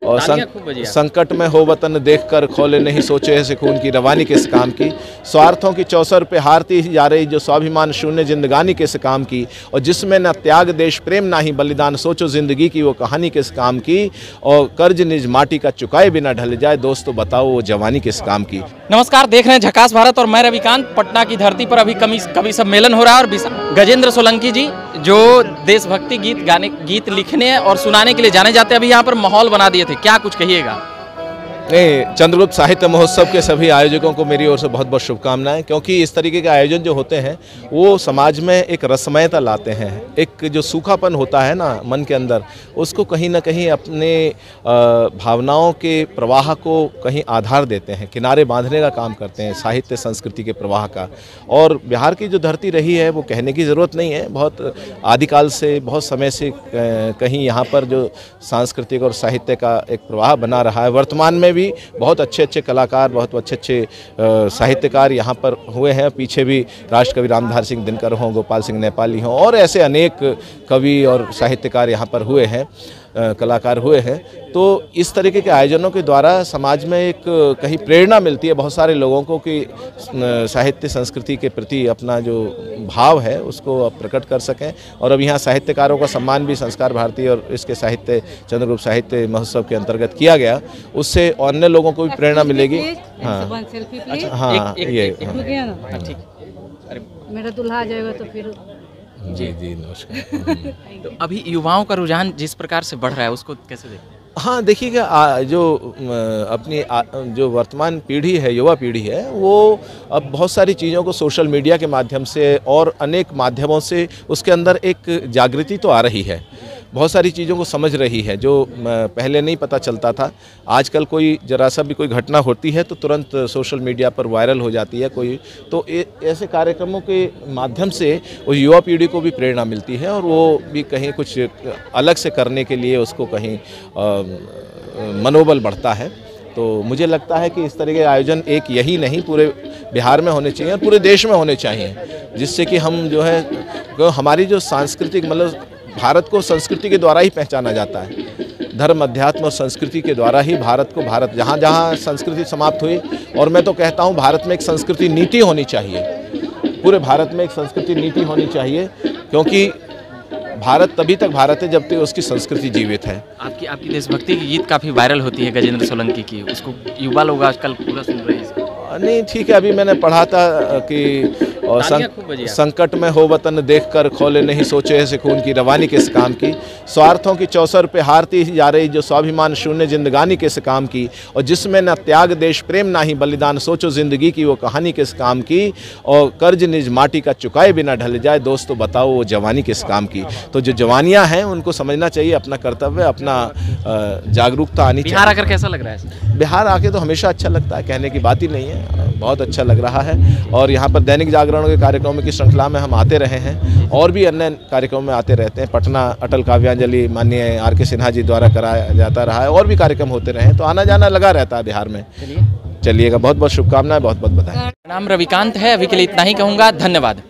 और संकट में हो वतन देखकर खोले नहीं सोचे ऐसे खून की रवानी किस काम की। स्वार्थों की चौसर पे हारती जा रही जो स्वाभिमान शून्य जिंदगानी किस काम की। और जिसमें न त्याग देश प्रेम ना ही बलिदान सोचो जिंदगी की वो कहानी किस काम की। और कर्ज निज माटी का चुकाए बिना ढल जाए दोस्तों बताओ वो जवानी किस काम की। नमस्कार, देख रहे हैं झकास भारत और मैं रविकांत। पटना की धरती पर अभी कवि सम्मेलन हो रहा है और गजेंद्र सोलंकी जी जो देशभक्ति गीत लिखने और सुनाने के लिए जाने जाते हैं, अभी यहाँ पर माहौल बना दिए थे। क्या कुछ कहिएगा? नहीं, चंद्रगुप्त साहित्य महोत्सव के सभी आयोजकों को मेरी ओर से बहुत बहुत शुभकामनाएं, क्योंकि इस तरीके के आयोजन जो होते हैं वो समाज में एक रसमयता लाते हैं। एक जो सूखापन होता है ना मन के अंदर, उसको कहीं ना कहीं अपने भावनाओं के प्रवाह को कहीं आधार देते हैं, किनारे बांधने का काम करते हैं साहित्य संस्कृति के प्रवाह का। और बिहार की जो धरती रही है वो कहने की ज़रूरत नहीं है, बहुत आदिकाल से बहुत समय से कहीं यहाँ पर जो सांस्कृतिक और साहित्य का एक प्रवाह बना रहा है। वर्तमान में भी बहुत अच्छे अच्छे कलाकार, बहुत अच्छे साहित्यकार यहाँ पर हुए हैं। पीछे भी राष्ट्रकवि रामधार सिंह दिनकर हों, गोपाल सिंह नेपाली हों और ऐसे अनेक कवि और साहित्यकार यहाँ पर हुए हैं, कलाकार हुए हैं। तो इस तरीके के आयोजनों के द्वारा समाज में एक कहीं प्रेरणा मिलती है बहुत सारे लोगों को कि साहित्य संस्कृति के प्रति अपना जो भाव है उसको प्रकट कर सकें। और अब यहाँ साहित्यकारों का सम्मान भी संस्कार भारती और इसके साहित्य चंद्रगुप्त साहित्य महोत्सव के अंतर्गत किया गया, उससे अन्य लोगों को भी प्रेरणा मिलेगी। हाँ हाँ, ये मेरा दूल्हा आ जाएगा तो फिर जी जी नमस्कार। तो अभी युवाओं का रुझान जिस प्रकार से बढ़ रहा है उसको कैसे देखते हैं? हाँ देखिएगा, जो अपनी जो वर्तमान पीढ़ी है, युवा पीढ़ी है, वो अब बहुत सारी चीज़ों को सोशल मीडिया के माध्यम से और अनेक माध्यमों से उसके अंदर एक जागृति तो आ रही है, बहुत सारी चीज़ों को समझ रही है जो पहले नहीं पता चलता था। आजकल कोई जरा सा भी कोई घटना होती है तो तुरंत सोशल मीडिया पर वायरल हो जाती है कोई, तो ऐसे कार्यक्रमों के माध्यम से उस युवा पीढ़ी को भी प्रेरणा मिलती है और वो भी कहीं कुछ अलग से करने के लिए उसको कहीं मनोबल बढ़ता है। तो मुझे लगता है कि इस तरह के आयोजन एक यही नहीं पूरे बिहार में होने चाहिए और पूरे देश में होने चाहिए, जिससे कि हम जो है हमारी जो सांस्कृतिक मतलब भारत को संस्कृति के द्वारा ही पहचाना जाता है। धर्म, अध्यात्म और संस्कृति के द्वारा ही भारत को भारत, जहाँ जहाँ संस्कृति समाप्त हुई, और मैं तो कहता हूँ भारत में एक संस्कृति नीति होनी चाहिए, पूरे भारत में एक संस्कृति नीति होनी चाहिए, क्योंकि भारत तभी तक भारत है जब तक उसकी संस्कृति जीवित है। आपकी देशभक्ति की गीत काफ़ी वायरल होती है गजेंद्र सोलंकी की, उसको युवा लोग आजकल पूरा सुन रहे हैं। नहीं ठीक है, अभी मैंने पढ़ा था कि संकट में हो वतन देखकर खोले नहीं सोचे ऐसे खून की रवानी किस काम की। स्वार्थों की चौसर पे हारती जा रही जो स्वाभिमान शून्य जिंदगानी किस काम की। और जिसमें न त्याग देश प्रेम ना ही बलिदान सोचो जिंदगी की वो कहानी किस काम की। और कर्ज निज माटी का चुकाए बिना ढल जाए दोस्तों बताओ वो जवानी किस काम की। तो जो जवानियाँ हैं उनको समझना चाहिए, अपना कर्तव्य, अपना जागरूकता आनी चाहिए। बिहार आकर कैसा लग रहा है? बिहार आके तो हमेशा अच्छा लगता है, कहने की बात ही नहीं है, बहुत अच्छा लग रहा है। और यहाँ पर दैनिक जागरण के कार्यक्रमों की श्रृंखला में हम आते रहे हैं और भी अन्य कार्यक्रमों में आते रहते हैं। पटना अटल काव्यांजलि माननीय आर के सिन्हा जी द्वारा कराया जाता रहा है और भी कार्यक्रम होते रहे हैं, तो आना जाना लगा रहता है बिहार में। चलिएगा, बहुत बहुत शुभकामनाएं, बहुत बहुत बधाई। नाम रविकांत है, अभी के लिए इतना ही कहूँगा, धन्यवाद।